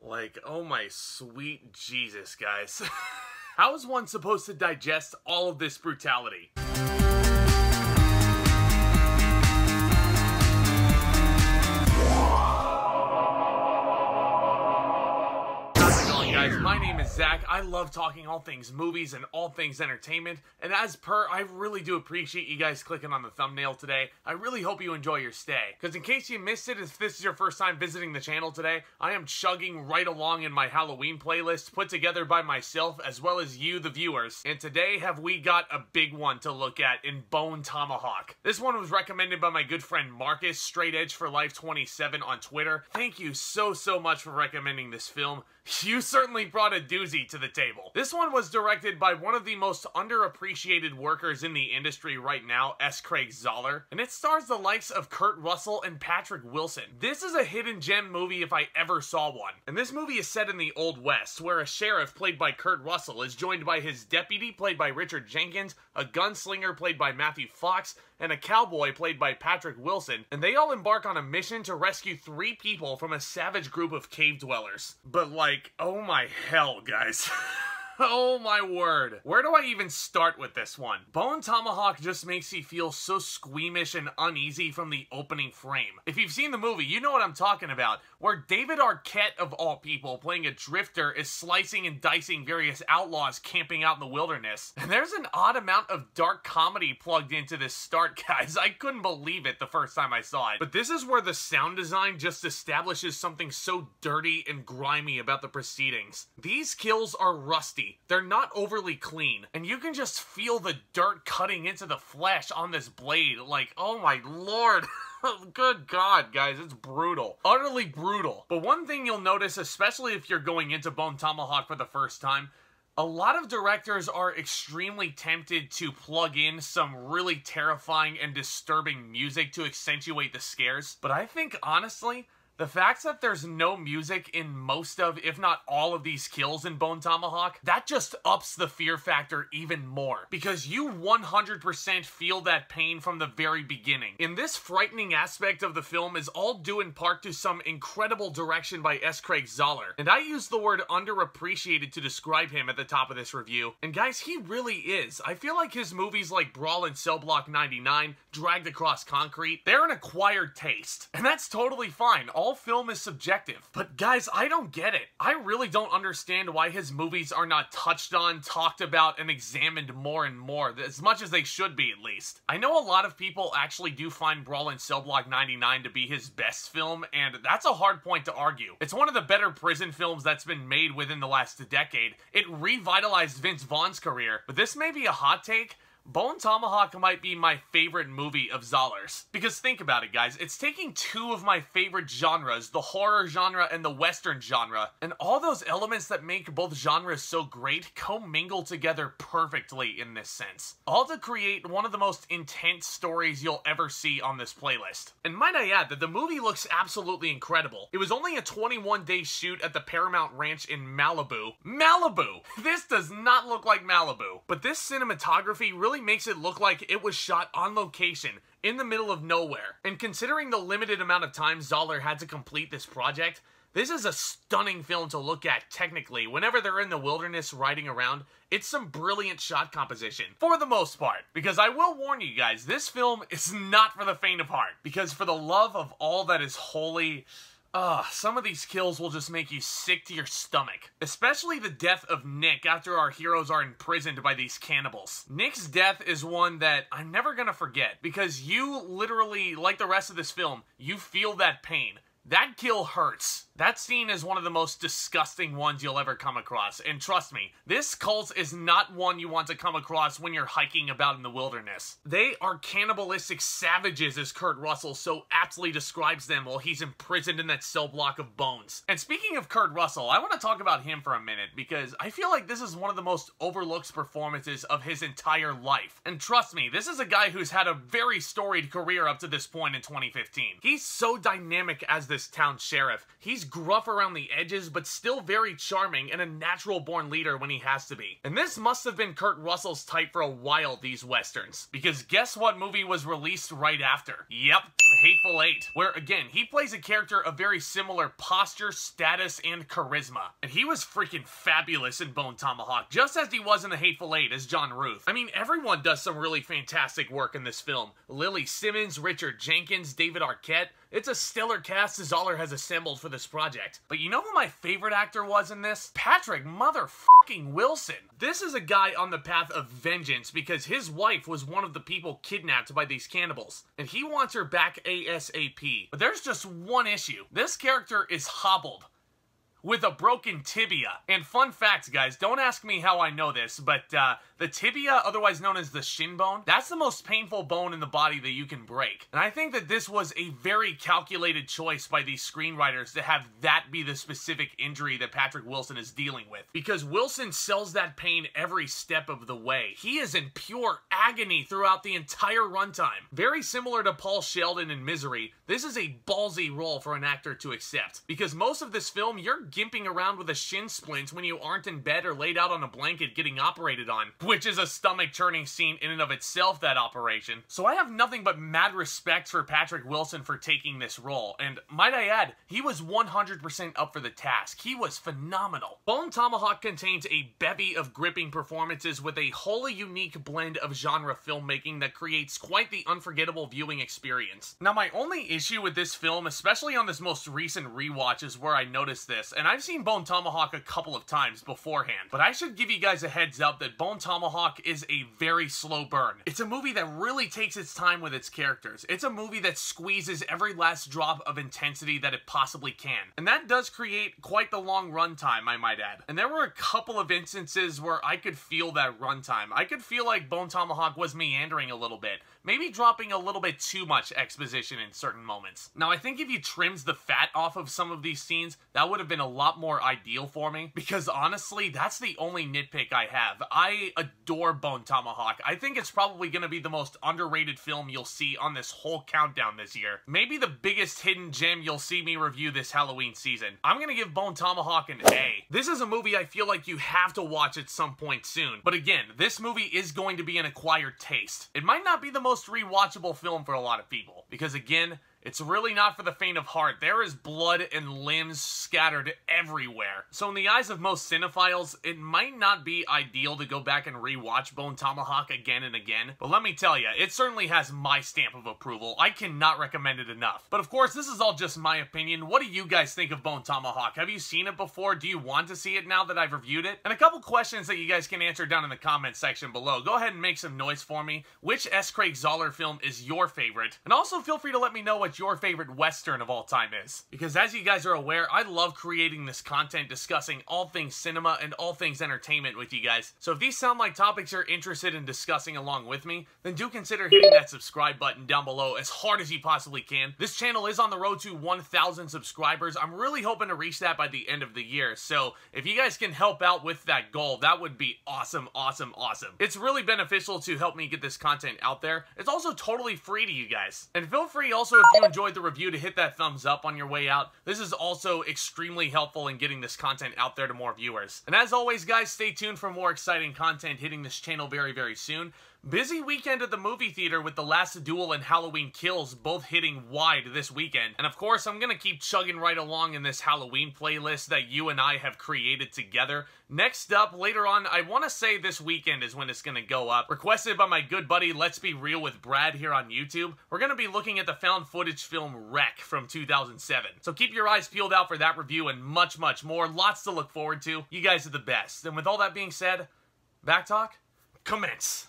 Like, oh my sweet Jesus, guys. How is one supposed to digest all of this brutality? Guys, my name is Zach. I love talking all things movies and all things entertainment, and as per, I really do appreciate you guys clicking on the thumbnail today. I really hope you enjoy your stay, because in case you missed it, if this is your first time visiting the channel today, I am chugging right along in my Halloween playlist put together by myself as well as you, the viewers, and today have we got a big one to look at in Bone Tomahawk. This one was recommended by my good friend Marcus, Straight Edge for Life 27 on Twitter. Thank you so much for recommending this film. You certainly brought a doozy to the table. This one was directed by one of the most underappreciated workers in the industry right now, Zahler, and it stars the likes of Kurt Russell and Patrick Wilson. This is a hidden gem movie if I ever saw one. And this movie is set in the Old West, where a sheriff played by Kurt Russell is joined by his deputy played by Richard Jenkins, a gunslinger played by Matthew Fox, and a cowboy played by Patrick Wilson, and they all embark on a mission to rescue 3 people from a savage group of cave dwellers. But like, oh my hell, guys. Oh my word. Where do I even start with this one? Bone Tomahawk just makes you feel so squeamish and uneasy from the opening frame. If you've seen the movie, you know what I'm talking about, where David Arquette, of all people, playing a drifter, is slicing and dicing various outlaws camping out in the wilderness. And there's an odd amount of dark comedy plugged into this start, guys. I couldn't believe it the first time I saw it. But this is where the sound design just establishes something so dirty and grimy about the proceedings. These kills are rusty. They're not overly clean, and you can just feel the dirt cutting into the flesh on this blade. Like, oh my lord. Good God, guys, it's brutal. Utterly brutal. But one thing you'll notice, especially if you're going into Bone Tomahawk for the first time, a lot of directors are extremely tempted to plug in some really terrifying and disturbing music to accentuate the scares. But I think, honestly, the fact that there's no music in most of, if not all of these kills in Bone Tomahawk, that just ups the fear factor even more. Because you 100% feel that pain from the very beginning. And this frightening aspect of the film is all due in part to some incredible direction by Zahler. And I use the word underappreciated to describe him at the top of this review. And guys, he really is. I feel like his movies like Brawl in Cell Block 99, Dragged Across Concrete, they're an acquired taste. And that's totally fine. All film is subjective. But guys, I don't get it. I really don't understand why his movies are not touched on, talked about, and examined more and more, as much as they should be at least. I know a lot of people actually do find Brawl in Cell Block 99 to be his best film, and that's a hard point to argue. It's one of the better prison films that's been made within the last decade. It revitalized Vince Vaughn's career, but this may be a hot take. Bone Tomahawk might be my favorite movie of Zahler's. Because think about it, guys. It's taking 2 of my favorite genres, the horror genre and the western genre, and all those elements that make both genres so great commingle together perfectly in this sense. All to create one of the most intense stories you'll ever see on this playlist. And might I add that the movie looks absolutely incredible. It was only a 21-day shoot at the Paramount Ranch in Malibu. Malibu! This does not look like Malibu. But this cinematography really makes it look like it was shot on location in the middle of nowhere. And considering the limited amount of time Zahler had to complete this project, this is a stunning film to look at technically. Whenever they're in the wilderness riding around, it's some brilliant shot composition, for the most part. Because I will warn you guys, this film is not for the faint of heart. Because for the love of all that is holy, some of these kills will just make you sick to your stomach. Especially the death of Nick after our heroes are imprisoned by these cannibals. Nick's death is one that I'm never gonna forget, because you literally, like the rest of this film, you feel that pain. That kill hurts. That scene is one of the most disgusting ones you'll ever come across, and trust me, this cult is not one you want to come across when you're hiking about in the wilderness. They are cannibalistic savages, as Kurt Russell so aptly describes them while he's imprisoned in that cell block of bones. And speaking of Kurt Russell, I want to talk about him for a minute, because I feel like this is one of the most overlooked performances of his entire life. And trust me, this is a guy who's had a very storied career up to this point in 2015. He's so dynamic as this this town sheriff. He's gruff around the edges, but still very charming and a natural-born leader when he has to be. And this must have been Kurt Russell's type for a while, these westerns. Because guess what movie was released right after? Yep, Hateful Eight, where again, he plays a character of very similar posture, status, and charisma. And he was freaking fabulous in Bone Tomahawk, just as he was in the Hateful Eight as John Ruth. I mean, everyone does some really fantastic work in this film. Lili, Simmons, Richard Jenkins, David Arquette. It's a stellar cast Zahler has assembled for this project. But you know who my favorite actor was in this? Patrick motherfucking Wilson. This is a guy on the path of vengeance because his wife was one of the people kidnapped by these cannibals. And he wants her back ASAP. But there's just one issue. This character is hobbled with a broken tibia. And fun fact, guys, don't ask me how I know this, but the tibia, otherwise known as the shin bone, that's the most painful bone in the body that you can break. And I think that this was a very calculated choice by these screenwriters to have that be the specific injury that Patrick Wilson is dealing with. Because Wilson sells that pain every step of the way. He is in pure agony throughout the entire runtime. Very similar to Paul Sheldon in Misery, this is a ballsy role for an actor to accept. Because most of this film, you're gimping around with a shin splint when you aren't in bed or laid out on a blanket getting operated on, which is a stomach-churning scene in and of itself, that operation. So I have nothing but mad respect for Patrick Wilson for taking this role, and might I add, he was 100% up for the task. He was phenomenal. Bone Tomahawk contains a bevy of gripping performances with a wholly unique blend of genre filmmaking that creates quite the unforgettable viewing experience. Now, my only issue with this film, especially on this most recent rewatch, is where I noticed this, and I've seen Bone Tomahawk a couple of times beforehand, but I should give you guys a heads up that Bone Tomahawk is a very slow burn. It's a movie that really takes its time with its characters. It's a movie that squeezes every last drop of intensity that it possibly can. And that does create quite the long runtime, I might add. And there were a couple of instances where I could feel that runtime. I could feel like Bone Tomahawk was meandering a little bit, maybe dropping a little bit too much exposition in certain moments. Now, I think if you trimmed the fat off of some of these scenes, that would have been a lot more ideal for me, because honestly, that's the only nitpick I have. I adore Bone Tomahawk. I think it's probably going to be the most underrated film you'll see on this whole countdown this year. Maybe the biggest hidden gem you'll see me review this Halloween season. I'm going to give Bone Tomahawk an A. This is a movie I feel like you have to watch at some point soon. But again, this movie is going to be an acquired taste. It might not be the most rewatchable film for a lot of people, because again, it's really not for the faint of heart. There is blood and limbs scattered everywhere. So in the eyes of most cinephiles, it might not be ideal to go back and rewatch Bone Tomahawk again and again. But let me tell you, it certainly has my stamp of approval. I cannot recommend it enough. But of course, this is all just my opinion. What do you guys think of Bone Tomahawk? Have you seen it before? Do you want to see it now that I've reviewed it? And a couple questions that you guys can answer down in the comments section below. Go ahead and make some noise for me. Which S. Craig Zahler film is your favorite? And also feel free to let me know what your favorite Western of all time is. Because as you guys are aware, I love creating this content discussing all things cinema and all things entertainment with you guys. So if these sound like topics you're interested in discussing along with me, then do consider hitting that subscribe button down below as hard as you possibly can. This channel is on the road to 1,000 subscribers. I'm really hoping to reach that by the end of the year. So if you guys can help out with that goal, that would be awesome, awesome, awesome. It's really beneficial to help me get this content out there. It's also totally free to you guys. And feel free also, if you enjoyed the review, to hit that thumbs up on your way out. This is also extremely helpful in getting this content out there to more viewers. And as always, guys, stay tuned for more exciting content hitting this channel very, very soon. Busy weekend at the movie theater with The Last Duel and Halloween Kills both hitting wide this weekend. And of course, I'm gonna keep chugging right along in this Halloween playlist that you and I have created together. Next up, later on, I want to say this weekend is when it's gonna go up. Requested by my good buddy Let's Be Real with Brad here on YouTube. We're gonna be looking at the found footage film Wreck from 2007. So keep your eyes peeled out for that review and much, much more. Lots to look forward to. You guys are the best. And with all that being said, back talk, commence.